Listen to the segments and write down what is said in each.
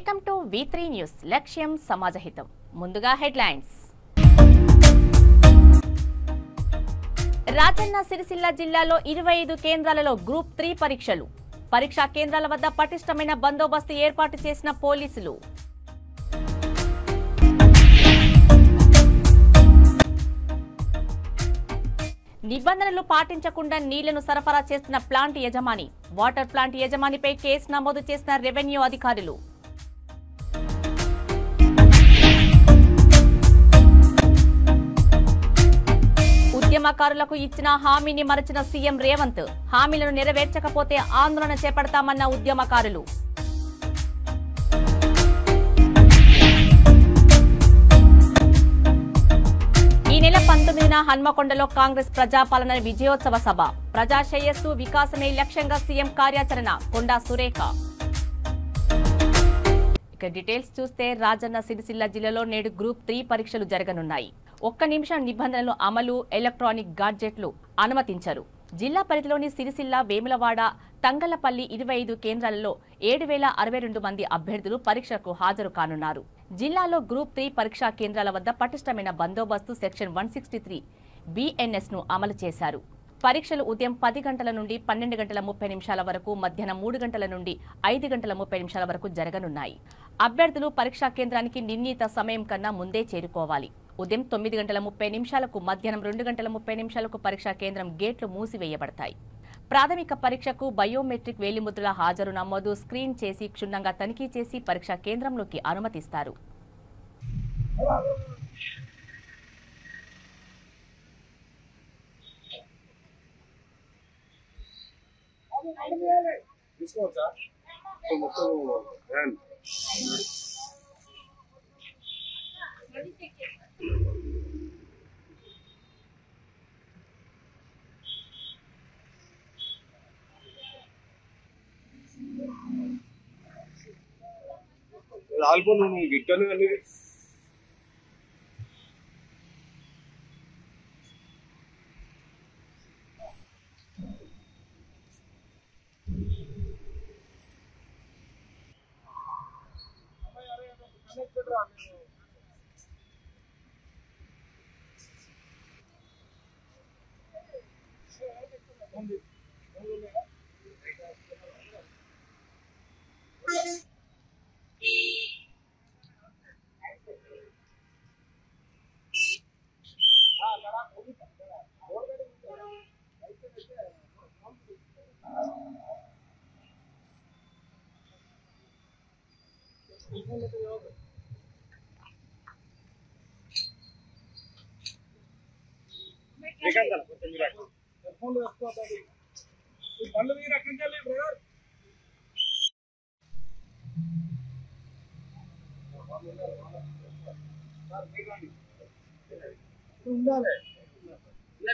Welcome to V3 news. లక్ష్యం సమాజహితం. ముందుగా headlines. Rajanna Sircilla జిల్లాలో 25 కేంద్రాలలో గ్రూప్ 3 పరీక్షలు. పరీక్షా కేంద్రాల వద్ద పటిష్టమైన బందోబస్తు ఏర్పాటు చేసిన పోలీసులు. నిబంధనలు పాటించకుండా నీళ్లను సరఫరా చేస్తున్న ప్లాంట్ యజమాని. వాటర్ ప్లాంట్ యజమానిపై కేసు నమోదు చేసిన రెవెన్యూ అధికారులు. ఉద్యమకారులకు ఇచ్చిన హామీని మరచిన సీఎం రేవంత్. హామీలను నెరవేర్చకపోతే ఆందోళన చేపడతామన్న ఉద్యమకారులు. ఈ నెల 19న హన్మకొండలో కాంగ్రెస్ ప్రజాపాలన విజయోత్సవ సభ. ప్రజా శ్రేయస్సు వికాసమే లక్ష్యంగా సీఎం కార్యాచరణ. కొండా సురేఖ. ఇక డీటెయిల్స్ చూస్తే రాజన్న సిరిసిల్ల జిల్లాలో నేడు గ్రూప్ 3 పరీక్షలు జరగనున్నాయి. ఒక్క నిమిషం నిబంధనలు అమలు, ఎలక్ట్రానిక్ గాడ్జెట్లు అనుమతించరు. జిల్లా పరిధిలోని సిరిసిల్ల, వేములవాడ, తంగళ్లపల్లి 25 కేంద్రాలలో 7,062 మంది అభ్యర్థులు పరీక్షకు హాజరు కానున్నారు. జిల్లాలో గ్రూప్ 3 పరీక్షా కేంద్రాల వద్ద పటిష్టమైన బందోబస్తు సెక్షన్ 163 BNS ను అమలు చేశారు. పరీక్షలు ఉదయం 10 గంటల నుండి 12 గంటల 30 నిమిషాల వరకు, మధ్యాహ్నం 3 గంటల నుండి 5 గంటల 30 నిమిషాల వరకు జరగనున్నాయి. అభ్యర్థులు పరీక్షా కేంద్రానికి నిర్ణీత సమయం కన్నా ముందే చేరుకోవాలి. ఉదయం 9 గంటల 30 నిమిషాలకు, మధ్యాహ్నం 2 గంటల 30 నిమిషాలకు పరీక్షా కేంద్రం గేట్లు మూసివేయబడతాయి. ప్రాథమిక పరీక్షకు బయోమెట్రిక్ వేలిముద్రల హాజరు నమోదు, స్క్రీన్ చేసి క్షుణ్ణంగా తనిఖీ చేసి పరీక్షా కేంద్రంలోకి అనుమతిస్తారు.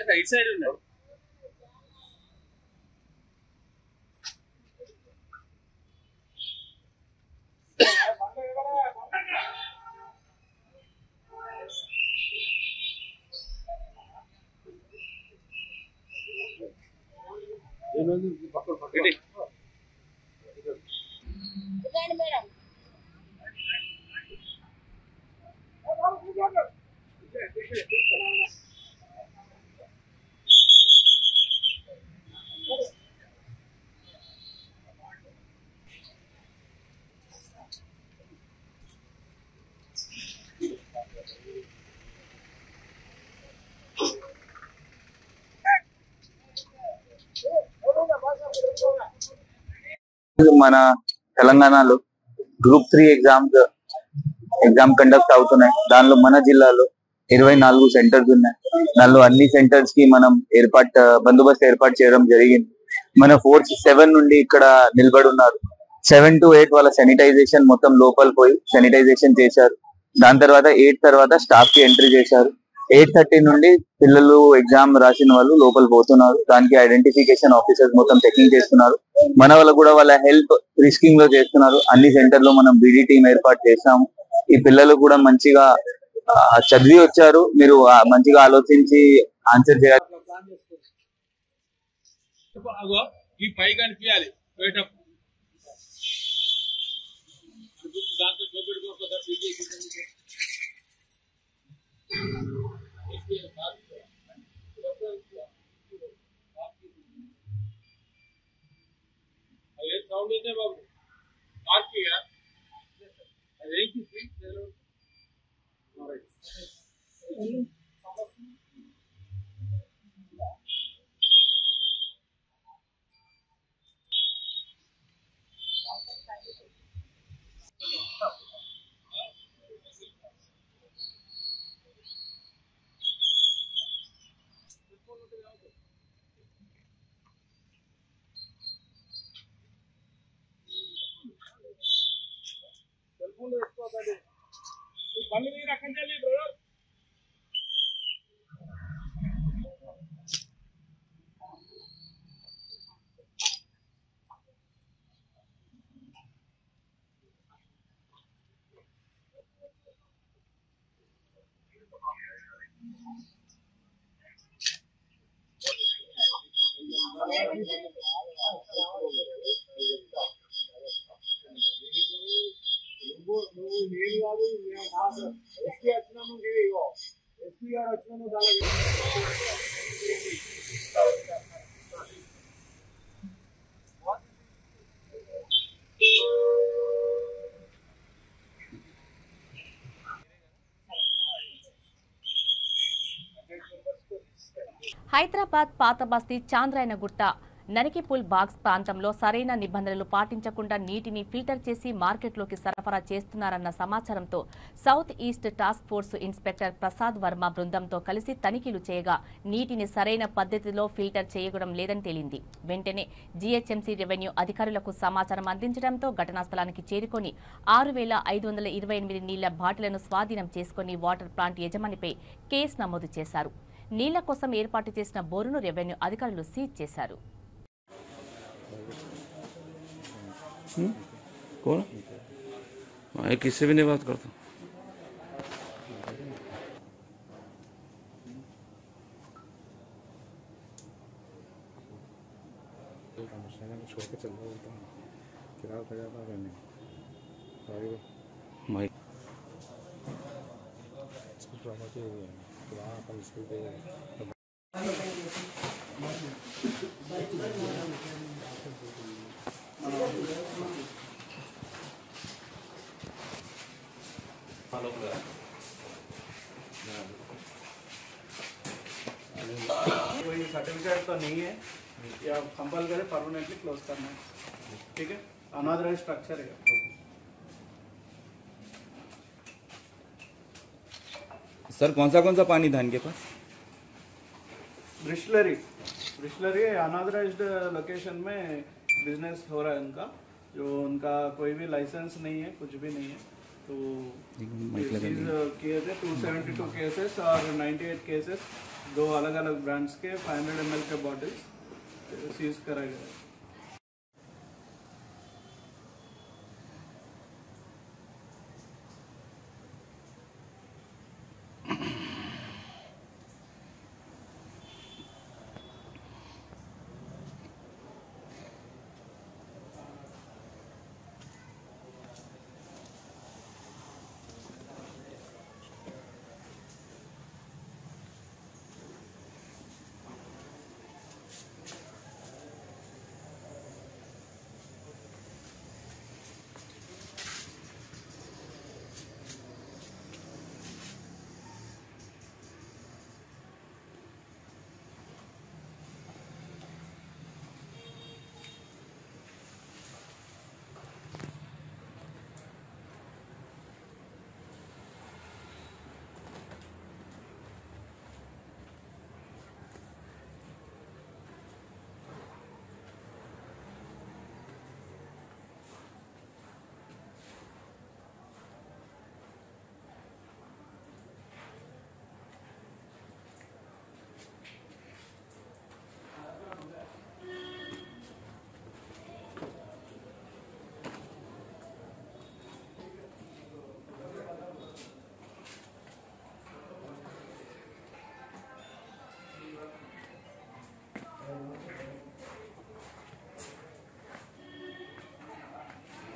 రైట్ సైడ్ ఉన్నారు. మన తెలంగాణలో గ్రూప్ 3 ఎగ్జామ్ కండక్ట్ అవుతున్నాయి. దానిలో మన జిల్లాలో 24 సెంటర్స్ ఉన్నాయి. దానిలో అన్ని సెంటర్స్ కి మనం బందోబస్తు ఏర్పాటు చేయడం జరిగింది. మన ఫోర్స్ 7 నుండి ఇక్కడ నిలబడి ఉన్నారు. 7 to 8 వాళ్ళ శానిటైజేషన్ మొత్తం లోపల పోయి శానిటైజేషన్ చేశారు. దాని తర్వాత 8 తర్వాత స్టాఫ్ కి ఎంట్రీ చేశారు. 8:30 నుండి పిల్లలు ఎగ్జామ్ రాసిన వాళ్ళు లోపల పోతున్నారు. దానికి ఐడెంటిఫికేషన్ ఆఫీసర్స్ మొత్తం చెకింగ్ చేస్తున్నారు. మన వాళ్ళు కూడా వాళ్ళ హెల్ప్ రిస్కింగ్ లో చేస్తున్నారు. అన్ని సెంటర్ లో మనం బీడీ టీం ఏర్పాటు చేసాము. ఈ పిల్లలు కూడా మంచిగా చదివి వచ్చారు. మీరు మంచిగా ఆలోచించి ఆన్సర్ చేయాలి. ఈ పై కనిపించాలి. స్పూన్లు తెచ్చుకోకండి. ఈ బండి మీరు అక్కడి నుంచి బ్రదర్. నువ్వు నేను కాదు ఎస్పీ వచ్చినా నువ్వు ఇగో ఎస్పీ గారు వచ్చినా నువ్వు దాని హైదరాబాద్ పాత బస్తీ చాంద్రాయనగుట్ట నరికిపుల్ బాగ్స్ ప్రాంతంలో సరైన నిబంధనలు పాటించకుండా నీటిని ఫిల్టర్ చేసి మార్కెట్లోకి సరఫరా చేస్తున్నారన్న సమాచారంతో south east task force inspector Prasad Varma బృందంతో కలిసి తనిఖీలు చేయగా నీటిని సరైన పద్ధతిలో ఫిల్టర్ చేయడం లేదని తేలింది. వెంటనే జీహెచ్ఎంసీ రెవెన్యూ అధికారులకు సమాచారం అందించడంతో ఘటనా స్థలానికి చేరుకొని 6,528 నీళ్ల బాటిలను స్వాధీనం చేసుకుని వాటర్ ప్లాంట్ యజమానిపై కేసు నమోదు చేశారు. నీళ్ల కోసం ఏర్పాటు చేసిన బోరును రెవెన్యూ అధికారులు సీజ్ చేశారు. कौन? मैं किससे भी नहीं बात करता. छोड़ के चल रहा होता हूँ किराया उतर जाता रहने मैं ड्रामा के किराया अपन स्कूल पे कोई सर्टिफिकेट तो नहीं है या कंपलसरी परमानेंटली क्लोज करना है. ठीक है, अनऑथराइज्ड स्ट्रक्चर है. सर कौन सा पानी धान के पास? ब्रिस्लरी अनऑथराइज्ड लोकेशन में बिजनेस हो रहा है उनका, जो उनका कोई भी लाइसेंस नहीं है, कुछ भी नहीं है. तो किए थे 272 केसेस और 98 केसेस, 2 अलग अलग ब्रांड्स के 500 ml के बॉटल्स सीज करा गया.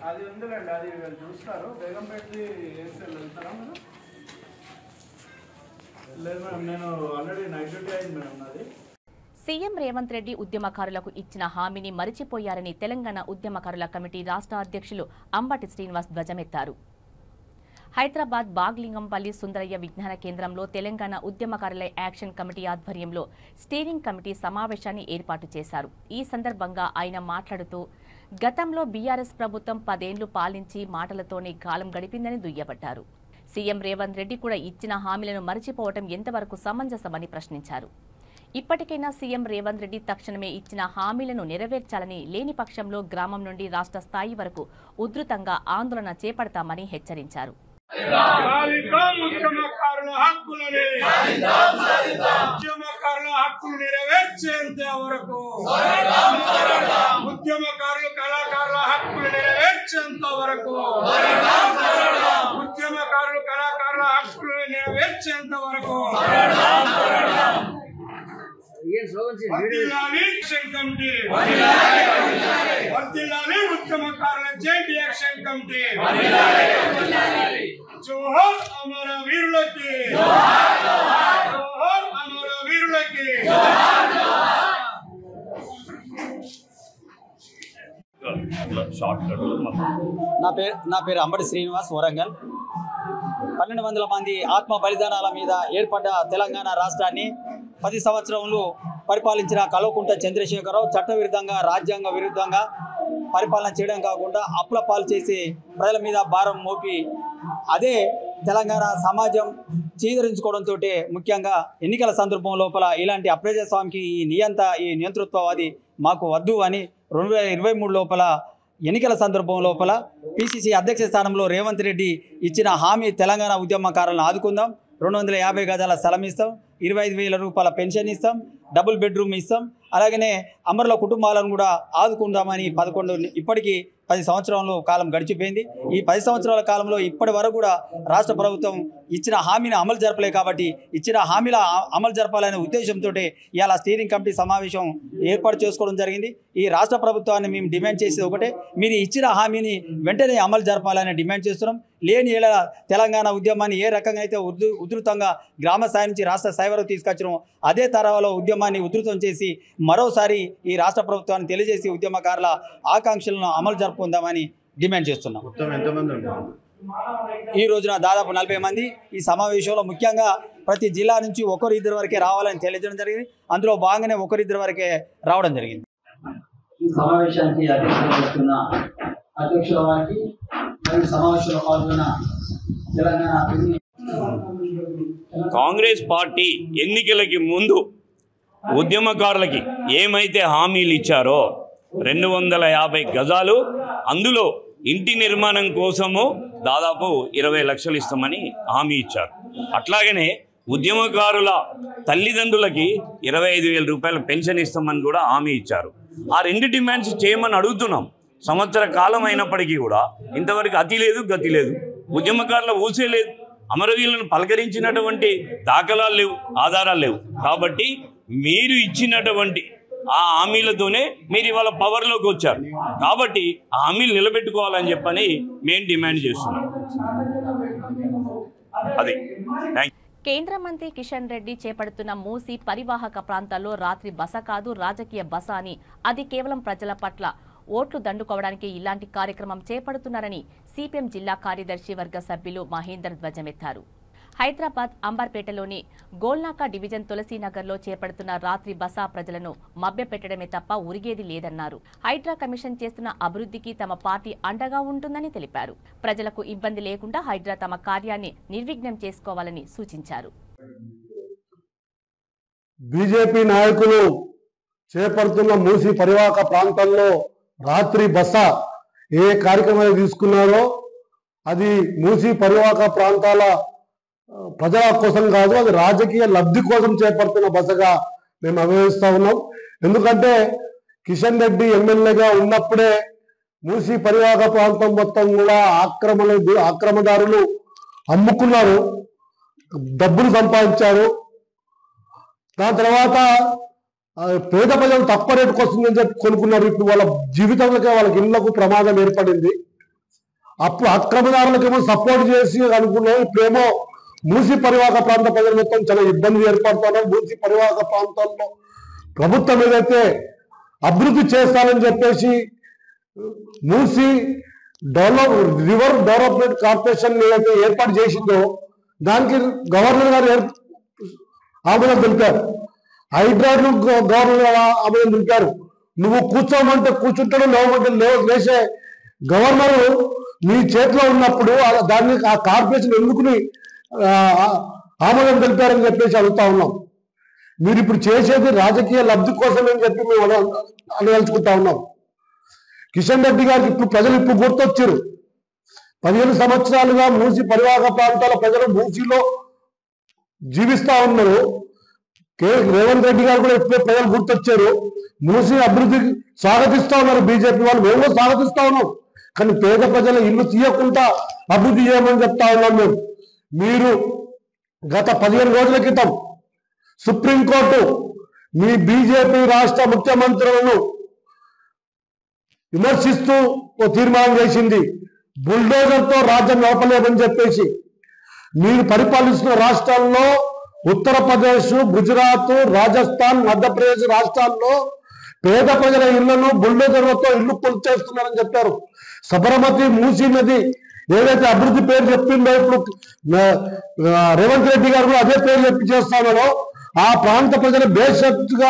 అది ఉందిలేండి, అది వీళ్ళు చూస్తారు. బేగంపేటది ఏఎస్ఎల్ వెళ్తారా మీరు? లేదు మేడం, నేను ఆల్రెడీ నైట్ డ్యూటీ అయింది మేడం నాది. సీఎం రేవంత్ రెడ్డి ఉద్యమకారులకు ఇచ్చిన హామీని మరిచిపోయారని తెలంగాణ ఉద్యమకారుల కమిటీ రాష్ట్ర అధ్యక్షులు అంబటి శ్రీనివాస్ ధ్వజమెత్తారు. హైదరాబాద్ బాగ్లింగంపల్లి సుందరయ్య విజ్ఞాన కేంద్రంలో తెలంగాణ ఉద్యమకారుల యాక్షన్ కమిటీ ఆధ్వర్యంలో స్టీరింగ్ కమిటీ సమావేశాన్ని ఏర్పాటు చేశారు. ఈ సందర్భంగా ఆయన మాట్లాడుతూ గతంలో బీఆర్ఎస్ ప్రభుత్వం 10 ఏళ్లు పాలించి మాటలతోనే కాలం గడిపిందని దుయ్యబట్టారు. సీఎం రేవంత్ రెడ్డి కూడా ఇచ్చిన హామీలను మరిచిపోవడం ఎంతవరకు సమంజసమని ప్రశ్నించారు. ఇప్పటికైనా సీఎం రేవంత్ రెడ్డి తక్షణమే ఇచ్చిన హామీలను నెరవేర్చాలని, లేని పక్షంలో గ్రామం నుండి రాష్ట్ర స్థాయి వరకు ఉధృతంగా ఆందోళన చేపడతామని హెచ్చరించారు. ఉద్యమకారుల హక్కులు నెరవేర్చేంత వరకు, ఉద్యమకారులు కళాకారుల హక్కులు నెరవేర్చేంత వరకు, ఉద్యమకారులు కళాకారుల హక్కులు నెరవేర్చేంత వరకు వర్ధిల్లాలి యాక్షన్ కమిటీ, వర్ధిల్లాలి ఉద్యమకారుల జాయింట్ యాక్షన్ కమిటీ. జోహార్ అమర వీరులకి, జోహార్ అమర వీరులకి. నా పేరు అంబటి శ్రీనివాస్, వరంగల్. 1200 మంది ఆత్మ బలిదానాల మీద ఏర్పడ్డ తెలంగాణ రాష్ట్రాన్ని 10 సంవత్సరములు పరిపాలించిన కల్వకుంట్ల చంద్రశేఖరరావు చట్టవిరుద్ధంగా, రాజ్యాంగ విరుద్ధంగా పరిపాలన చేయడం కాకుండా అప్పుల పాలు చేసి ప్రజల మీద భారం మోపి అదే తెలంగాణ సమాజం చీదరించుకోవడంతో ముఖ్యంగా ఎన్నికల సందర్భం లోపల ఇలాంటి అప్రజాస్వామికి ఈ నియంతృత్వవాది మాకు వద్దు అని 2023 లోపల ఎన్నికల సందర్భం లోపల పిసిసి అధ్యక్ష స్థానంలో రేవంత్ రెడ్డి ఇచ్చిన హామీ తెలంగాణ ఉద్యమకారులను ఆదుకుందాం, 250 గజాల స్థలం ఇస్తాం, 25,000 రూపాయల పెన్షన్ ఇస్తాం, డబుల్ బెడ్రూమ్ ఇస్తాం, అలాగనే అమరుల కుటుంబాలను కూడా ఆదుకుందామని ఇప్పటికీ 10 సంవత్సరాల కాలం గడిచిపోయింది. ఈ 10 సంవత్సరాల కాలంలో ఇప్పటి వరకు కూడా రాష్ట్ర ప్రభుత్వం ఇచ్చిన హామీని అమలు జరపలే. కాబట్టి ఇచ్చిన హామీల అమలు జరపాలనే ఉద్దేశంతో ఇవాళ స్టీరింగ్ కమిటీ సమావేశం ఏర్పాటు చేసుకోవడం జరిగింది. ఈ రాష్ట్ర ప్రభుత్వాన్ని మేము డిమాండ్ చేసేది ఒకటే, మీరు ఇచ్చిన హామీని వెంటనే అమలు జరపాలని డిమాండ్ చేస్తున్నాం. లేని ఏళ్ళ తెలంగాణ ఉద్యమాన్ని ఏ రకంగా అయితే ఉధృతంగా గ్రామ స్థాయి నుంచి రాష్ట్ర స్థాయి వరకు తీసుకొచ్చినామో అదే తరహాలో ఉద్యమాన్ని ఉధృతం చేసి మరోసారి ఈ రాష్ట్ర ప్రభుత్వాన్ని తెలియజేసి ఉద్యమకారుల ఆకాంక్షలను అమలు జరుపుకుందామని డిమాండ్ చేస్తున్నాం. ఈ రోజున దాదాపు 40 మంది ఈ సమావేశంలో ముఖ్యంగా ప్రతి జిల్లా నుంచి 1-2 వరకే రావాలని తెలియజేయడం జరిగింది. అందులో భాగంగానే 1-2 వరకే రావడం జరిగింది. ఈ సమావేశానికి అధ్యక్షత వహిస్తున్న అధ్యక్షుల వారికి మరియు సమావేశంలో పాల్గొన్న తెలంగాణ కాంగ్రెస్ పార్టీ ఎన్నికలకి ముందు ఉద్యమకారులకి ఏమైతే హామీలు ఇచ్చారో 250 గజాలు, అందులో ఇంటి నిర్మాణం కోసము దాదాపు 20 లక్షలు ఇస్తామని హామీ ఇచ్చారు. అట్లాగనే ఉద్యమకారుల తల్లిదండ్రులకి 25,000 రూపాయల పెన్షన్ ఇస్తామని కూడా హామీ ఇచ్చారు. ఆ 2 డిమాండ్స్ చేయమని అడుగుతున్నాం. సంవత్సర కాలం అయినప్పటికీ కూడా ఇంతవరకు అతి లేదు, గతి లేదు. ఉద్యమకారుల ఊసే లేదు. అమరవీరులను పలకరించినటువంటి దాఖలాలు లేవు, ఆధారాలు లేవు. కాబట్టి మీరు ఇచ్చినటువంటి ఆ హామీలతోనే మీరు ఇవాళ పవర్లోకి వచ్చారు. కాబట్టి ఆ హామీలు నిలబెట్టుకోవాలని చెప్పని మేము డిమాండ్ చేస్తున్నాం. అది కేంద్ర మంత్రి కిషన్ రెడ్డి చేపడుతున్న మూసీ పరివాహక ప్రాంతాల్లో రాత్రి బస కాదు, రాజకీయ బస అని, అది కేవలం ప్రజల పట్ల ఓట్లు దండుకోవడానికి ఇలాంటి కార్యక్రమం చేపడుతున్నారని సిపిఎం జిల్లా కార్యదర్శి వర్గ సభ్యులు మహేందర్ ధ్వజమెత్తారు. హైదరాబాద్ అంబర్పేటలోని గోల్నాకా డివిజన్ తులసీనగర్లో చేపడుతున్న రాత్రి బస ప్రజలను మభ్యపెట్టడమే తప్ప ఉరిగేది లేదన్నారు. హైడ్రా కమిషన్ చేస్తున్న అభివృద్ధికి తమ పార్టీ అండగా ఉంటుందని తెలిపారు. ప్రజలకు ఇబ్బంది లేకుండా హైడ్రా తమ కార్యాన్ని నిర్విఘ్నం చేసుకోవాలని సూచించారు. బీజేపీ నాయకులు చేపడుతున్న మూసీ పరివాహక ప్రాంతాల్లో రాత్రి బస ఏ కార్యక్రమాలు తీసుకున్నారో అది మూసీ పరివాహక ప్రాంతాల ప్రజల కోసం కాదు, అది రాజకీయ లబ్ధి కోసం చేపడుతున్న బసగా మేము అభివర్ణిస్తా ఉన్నాం. ఎందుకంటే కిషన్ రెడ్డి ఎమ్మెల్యేగా ఉన్నప్పుడే మూసీ పరివాహక ప్రాంతం మొత్తం కూడా ఆక్రమణదారులు అమ్ముకున్నారు, డబ్బులు సంపాదించారు. దాని తర్వాత పేద ప్రజలు తక్కువ రేటుకు వస్తుందని చెప్పి కొనుక్కున్నారు. ఇప్పుడు వాళ్ళ జీవితంలోకే వాళ్ళకి ఇళ్లకు ప్రమాదం ఏర్పడింది. అప్పుడు అక్రమదారులకేమో సపోర్ట్ చేసి అనుకున్నాం. ఇప్పుడేమో మూసీ పరివాహక ప్రాంత ప్రజల మొత్తం చాలా ఇబ్బంది ఏర్పడుతున్నారు. మూసీ పరివాహక ప్రాంతాల్లో ప్రభుత్వం ఏదైతే అభివృద్ధి చేస్తానని చెప్పేసి మూసీ రివర్ డెవలప్మెంట్ కార్పొరేషన్ ఏదైతే ఏర్పాటు చేసిందో దానికి గవర్నర్ గారు ఆమోదం తెలిపారు. హైడ్రాను గవర్నర్ గారు ఆమోదం తెలిపారు. నువ్వు కూర్చోమంటే కూర్చుంటాడు, లేవమంటే లేచే గవర్నరు మీ చేతిలో ఉన్నప్పుడు దాన్ని ఆ కార్పొరేషన్ ఎందుకుని ఆమోదం తెలిపారని చెప్పేసి అడుగుతా ఉన్నాం. మీరు ఇప్పుడు చేసేది రాజకీయ లబ్ధి కోసమని చెప్పి మేము అనదలుచుకుంటా ఉన్నాం. కిషన్ రెడ్డి గారికి ఇప్పుడు ప్రజలు ఇప్పుడు గుర్తొచ్చారు. 15 సంవత్సరాలుగా మూసి పరివాహక ప్రాంతాల ప్రజలు మూసిలో జీవిస్తా ఉన్నారు. రేవంత్ రెడ్డి గారు కూడా ఇప్పుడు ప్రజలు గుర్తొచ్చారు. మూసి అభివృద్ధి స్వాగతిస్తా ఉన్నారు బీజేపీ వాళ్ళు, మేము కూడా స్వాగతిస్తా ఉన్నాం. కానీ పేద ప్రజల ఇల్లు తీయకుండా అభివృద్ధి చేయమని చెప్తా ఉన్నాం మేము. మీరు గత 15 రోజుల క్రితం సుప్రీంకోర్టు మీ బీజేపీ రాష్ట్ర ముఖ్యమంత్రులను విమర్శిస్తూ ఓ తీర్మానం చేసింది. బుల్డోజర్తో రాజ్యం నడపలేమని చెప్పేసి మీరు పరిపాలిస్తున్న రాష్ట్రాల్లో ఉత్తరప్రదేశ్, గుజరాత్, రాజస్థాన్, మధ్యప్రదేశ్ రాష్ట్రాల్లో పేద ప్రజల ఇళ్లను బుల్డోజర్లతో ఇల్లు కూల్చేస్తున్నారని చెప్పారు. సబరమతి, మూసీ నది ఏదైతే అభివృద్ధి పేరు చెప్పిందో ఇప్పుడు రేవంత్ రెడ్డి గారు కూడా అదే పేరు చెప్పి చేస్తున్నారో ఆ ప్రాంత ప్రజలు బేషరతుగా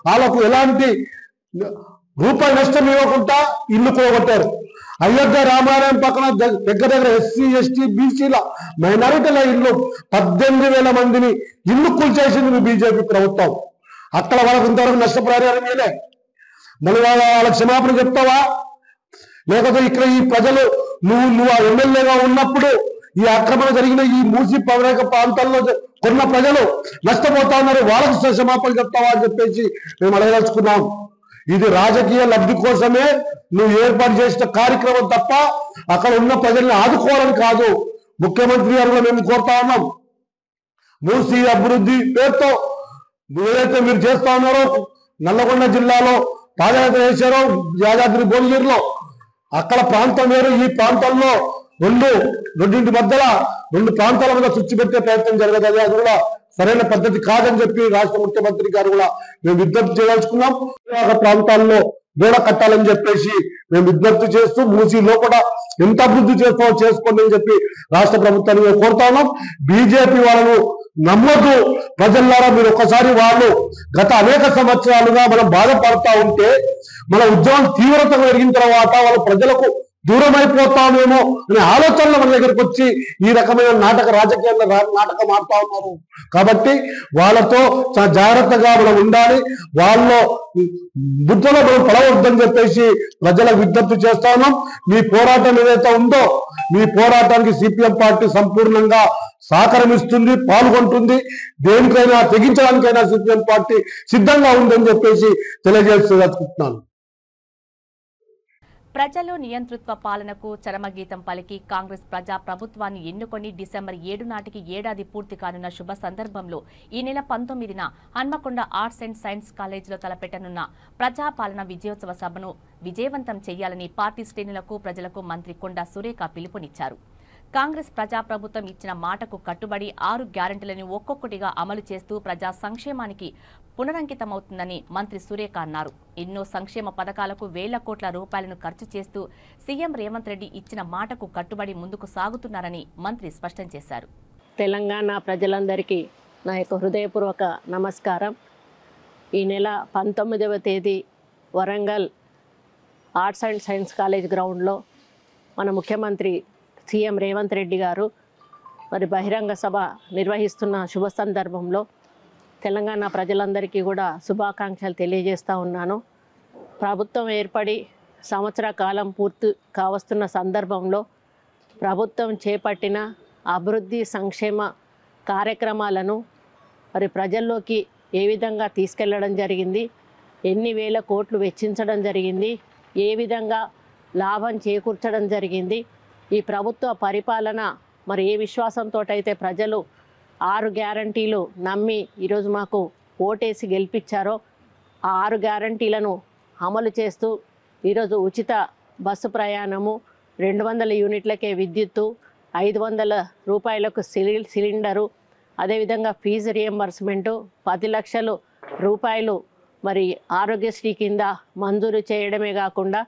వాళ్ళకు ఎలాంటి రూపాయి నష్టం ఇవ్వకుండా ఇల్లు పోగొట్టారు. అయోధ్య రామాలయం పక్కన దగ్గర ఎస్సీ, ఎస్టీ, బీసీల మైనారిటీల ఇల్లు 18,000 మందిని ఇల్లు కూల్చేసింది మీ బీజేపీ ప్రభుత్వం. అక్కడ వాళ్ళకు ఇంతవరకు నష్టపరిహారం ఇవ్వలే. మళ్ళీ వాళ్ళ క్షమాపణ చెప్తావా? లేకపోతే ఇక్కడ ఈ ప్రజలు నువ్వు ఆ ఎమ్మెల్యేగా ఉన్నప్పుడు ఈ ఆక్రమణ జరిగిన ఈ మూసి పరివాహక ప్రాంతాల్లో కొన్న ప్రజలు నష్టపోతా ఉన్నారు, వాళ్ళకు క్షమాపణ చెప్తావా అని చెప్పేసి మేము అడగదలుచుకున్నాం. ఇది రాజకీయ లబ్ధి కోసమే నువ్వు ఏర్పాటు చేసిన కార్యక్రమం తప్ప అక్కడ ఉన్న ప్రజల్ని ఆదుకోవాలని కాదు. ముఖ్యమంత్రి గారు కూడా మేము కోరుతా ఉన్నాం. మూసి అభివృద్ధి పేరుతో ఏదైతే మీరు చేస్తా ఉన్నారో, నల్లగొండ జిల్లాలో పాదయాత్ర చేశారో, యాదాద్రి భువనగిరిలో అక్కడ ప్రాంతం వేరు, ఈ ప్రాంతంలో రెండింటి మధ్యలో 2 ప్రాంతాల మీద స్విచ్ పెట్టే ప్రయత్నం జరగదు. అది కూడా సరైన పద్ధతి కాదని చెప్పి రాష్ట్ర ముఖ్యమంత్రి గారు కూడా మేము విజ్ఞప్తి చేయదలుచుకున్నాం. ప్రాంతాల్లో గోడ కట్టాలని చెప్పేసి మేము విజ్ఞప్తి చేస్తూ మూసీలో కూడా ఎంత అభివృద్ధి చేస్తామో చేసుకోండి అని చెప్పి రాష్ట్ర ప్రభుత్వాన్ని మేము కోరుతా ఉన్నాం. బీజేపీ వాళ్ళను నమ్మొద్దు ప్రజల్లారా. మీరు ఒక్కసారి వాళ్ళు గత అనేక సంవత్సరాలుగా మనం బాధపడతా ఉంటే మన ఉద్యమం తీవ్రత పెరిగిన తర్వాత వాళ్ళ ప్రజలకు దూరం అయిపోతామేమో అనే ఆలోచనలు మన దగ్గరకు వచ్చి ఈ రకమైన రాజకీయాల్లో నాటకం ఆడుతా ఉన్నారు. కాబట్టి వాళ్ళతో చాలా జాగ్రత్తగా మనం ఉండాలి. వాళ్ళలో బుద్ధలో మనం పడవద్దని చెప్పేసి ప్రజలకు విజ్ఞప్తి చేస్తా ఉన్నాం. మీ పోరాటం ఏదైతే ఉందో మీ పోరాటానికి సిపిఎం పార్టీ సంపూర్ణంగా సహకరిస్తుంది, పాల్గొంటుంది. దేనికైనా తెగించడానికైనా సిపిఎం పార్టీ సిద్ధంగా ఉందని చెప్పేసి తెలియజేస్తున్నాను. ప్రజలు నియంతృత్వ పాలనకు చరమగీతం పలికి కాంగ్రెస్ ప్రజా ప్రభుత్వాన్ని ఎన్నుకొని డిసెంబర్ 7 నాటికి ఏడాది పూర్తి కానున్న శుభ సందర్భంలో ఈ నెల 19న హన్మకొండ ఆర్ట్స్ అండ్ సైన్స్ కాలేజీలో తలపెట్టనున్న ప్రజాపాలన విజయోత్సవ సభను విజయవంతం చేయాలని పార్టీ శ్రేణులకు, ప్రజలకు మంత్రి కొండా సురేఖ పిలుపునిచ్చారు. కాంగ్రెస్ ప్రజాప్రభుత్వం ఇచ్చిన మాటకు కట్టుబడి 6 గ్యారెంటీలను ఒక్కొక్కటిగా అమలు చేస్తూ ప్రజా సంక్షేమానికి పునరంకితమవుతుందని మంత్రి సురేఖ అన్నారు. ఎన్నో సంక్షేమ పథకాలకు వేల కోట్ల రూపాయలను ఖర్చు చేస్తూ సీఎం రేవంత్ రెడ్డి ఇచ్చిన మాటకు కట్టుబడి ముందుకు సాగుతున్నారని మంత్రి స్పష్టం చేశారు. తెలంగాణ ప్రజలందరికీ నా యొక్క హృదయపూర్వక నమస్కారం. ఈ నెల 19వ తేదీ Warangal arts and science college గ్రౌండ్లో మన ముఖ్యమంత్రి సీఎం రేవంత్ రెడ్డి గారు మరి బహిరంగ సభ నిర్వహిస్తున్న శుభ సందర్భంలో తెలంగాణ ప్రజలందరికీ కూడా శుభాకాంక్షలు తెలియజేస్తూ ఉన్నాను. ప్రభుత్వం ఏర్పడి సంవత్సర కాలం పూర్తి కావస్తున్న సందర్భంలో ప్రభుత్వం చేపట్టిన అభివృద్ధి సంక్షేమ కార్యక్రమాలను మరి ప్రజల్లోకి ఏ విధంగా తీసుకెళ్లడం జరిగింది, ఎన్ని వేల కోట్లు వెచ్చించడం జరిగింది, ఏ విధంగా లాభం చేకూర్చడం జరిగింది, ఈ ప్రభుత్వ పరిపాలన మరి ఏ విశ్వాసంతో అయితే ప్రజలు 6 గ్యారంటీలు నమ్మి ఈరోజు మాకు ఓటేసి గెలిపించారో ఆ 6 గ్యారంటీలను అమలు చేస్తూ ఈరోజు ఉచిత బస్సు ప్రయాణము, 200 యూనిట్లకే విద్యుత్తు, 500 రూపాయలకు సిలిండరు, అదేవిధంగా ఫీజు రియంబర్స్మెంటు, 10 లక్షల రూపాయలు మరి ఆరోగ్యశ్రీ కింద మంజూరు చేయడమే కాకుండా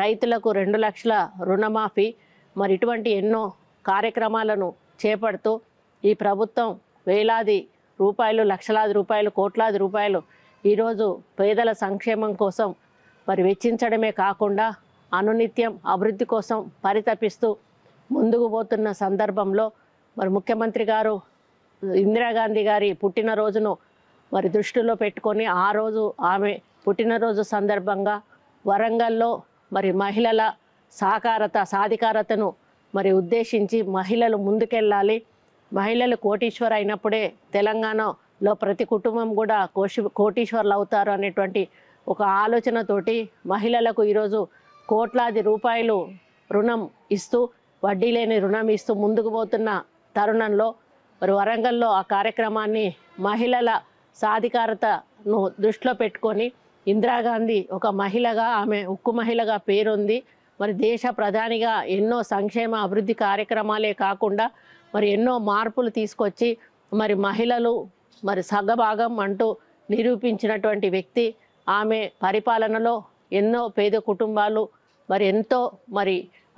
రైతులకు 2 లక్షల రుణమాఫీ, మరి ఇటువంటి ఎన్నో కార్యక్రమాలను చేపడుతూ ఈ ప్రభుత్వం వేలాది రూపాయలు, లక్షలాది రూపాయలు, కోట్లాది రూపాయలు ఈరోజు పేదల సంక్షేమం కోసం మరి వెచ్చించడమే కాకుండా అనునిత్యం అభివృద్ధి కోసం పరితపిస్తూ ముందుకు పోతున్న సందర్భంలో మరి ముఖ్యమంత్రి గారు ఇందిరాగాంధీ గారి పుట్టినరోజును మరి దృష్టిలో పెట్టుకొని ఆ రోజు ఆమె పుట్టినరోజు సందర్భంగా వరంగల్లో మరి మహిళల సాధికారతను మరి ఉద్దేశించి మహిళలు ముందుకెళ్ళాలి, మహిళలు కోటీశ్వర అయినప్పుడే తెలంగాణలో ప్రతి కుటుంబం కూడా కోటీశ్వర్లు అవుతారు అనేటువంటి ఒక ఆలోచనతోటి మహిళలకు ఈరోజు కోట్లాది రూపాయలు రుణం ఇస్తూ వడ్డీ లేని రుణం ఇస్తూ ముందుకు పోతున్న తరుణంలో మరి వరంగల్లో ఆ కార్యక్రమాన్ని మహిళల సాధికారతను దృష్టిలో పెట్టుకొని ఇందిరాగాంధీ ఒక మహిళగా, ఆమె ఉక్కు మహిళగా పేరుంది. మరి దేశ ప్రధానిగా ఎన్నో సంక్షేమ అభివృద్ధి కార్యక్రమాలే కాకుండా మరి ఎన్నో మార్పులు తీసుకొచ్చి మరి మహిళలు మరి సగభాగం అంటూ నిరూపించినటువంటి వ్యక్తి. ఆమె పరిపాలనలో ఎన్నో పేద కుటుంబాలు మరి ఎంతో మరి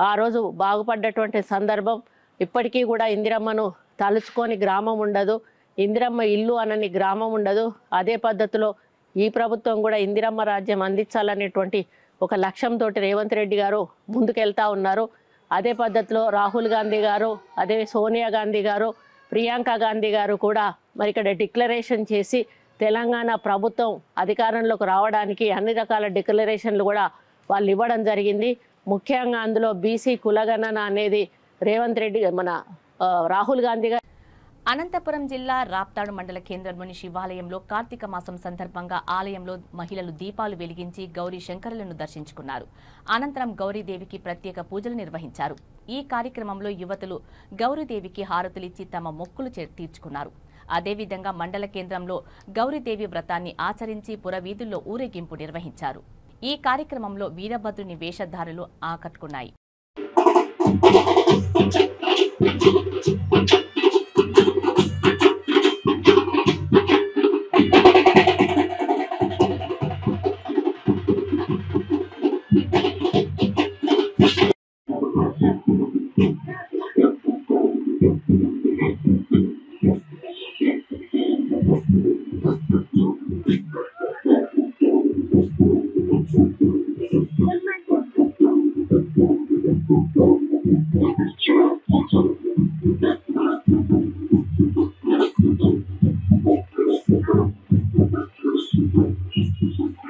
ఆ రోజు బాగుపడ్డటువంటి సందర్భం. ఇప్పటికీ కూడా ఇందిరమ్మను తలుచుకొని గ్రామం ఉండదు, ఇందిరమ్మ ఇల్లు అనని గ్రామం ఉండదు. అదే పద్ధతిలో ఈ ప్రభుత్వం కూడా ఇందిరమ్మ రాజ్యం అందించాలనేటువంటి ఒక లక్ష్యంతో రేవంత్ రెడ్డి గారు ముందుకెళ్తా ఉన్నారు. అదే పద్ధతిలో రాహుల్ గాంధీ గారు, అదే సోనియా గాంధీ గారు, ప్రియాంక గాంధీ గారు కూడా మరి ఇక్కడ డిక్లరేషన్ చేసి తెలంగాణ ప్రభుత్వం అధికారంలోకి రావడానికి అన్ని రకాల డిక్లరేషన్లు కూడా వాళ్ళు ఇవ్వడం జరిగింది. ముఖ్యంగా అందులో బీసీ కులగణన అనేది రేవంత్ రెడ్డి మన రాహుల్ గాంధీ గారు. అనంతపురం జిల్లా రాప్తాడు మండల కేంద్రంలోని శివాలయంలో కార్తీక మాసం సందర్భంగా ఆలయంలో మహిళలు దీపాలు వెలిగించి గౌరీ శంకరులను దర్శించుకున్నారు. అనంతరం గౌరీదేవికి ప్రత్యేక పూజలు నిర్వహించారు. ఈ కార్యక్రమంలో యువతులు గౌరీదేవికి హారతులిచ్చి తమ మొక్కులు తీర్చుకున్నారు. అదేవిధంగా మండల కేంద్రంలో గౌరీదేవి వ్రతాన్ని ఆచరించి పురవీధుల్లో ఊరేగింపు నిర్వహించారు. ఈ కార్యక్రమంలో వీరభద్రుని వేషధారులు ఆకట్టుకున్నాయి.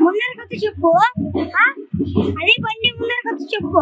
ముందరకొచ్చి చెప్పు, అదే బండి ముందరకొచ్చి చెప్పు.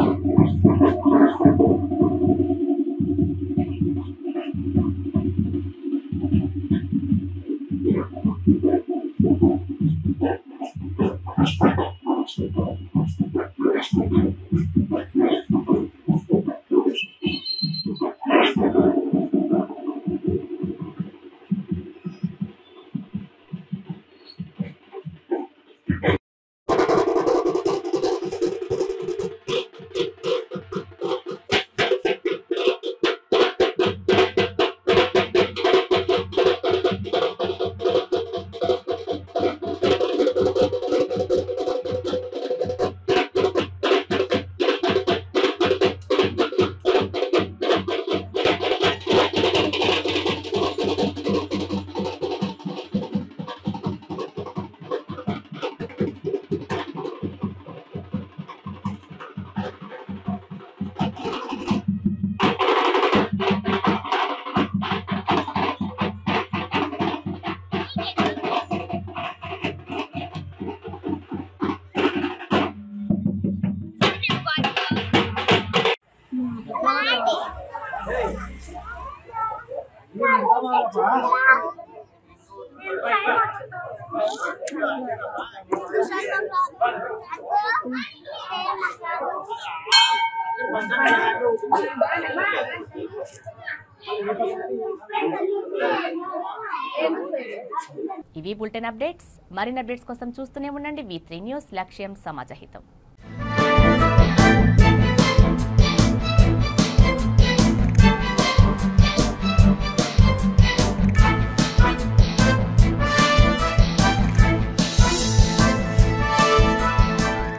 ఇవి బులెటిన్ అప్డేట్స్. మరిన్ని అప్డేట్స్ కోసం చూస్తూనే ఉండండి V3 న్యూస్. లక్ష్యం సమాజహితం.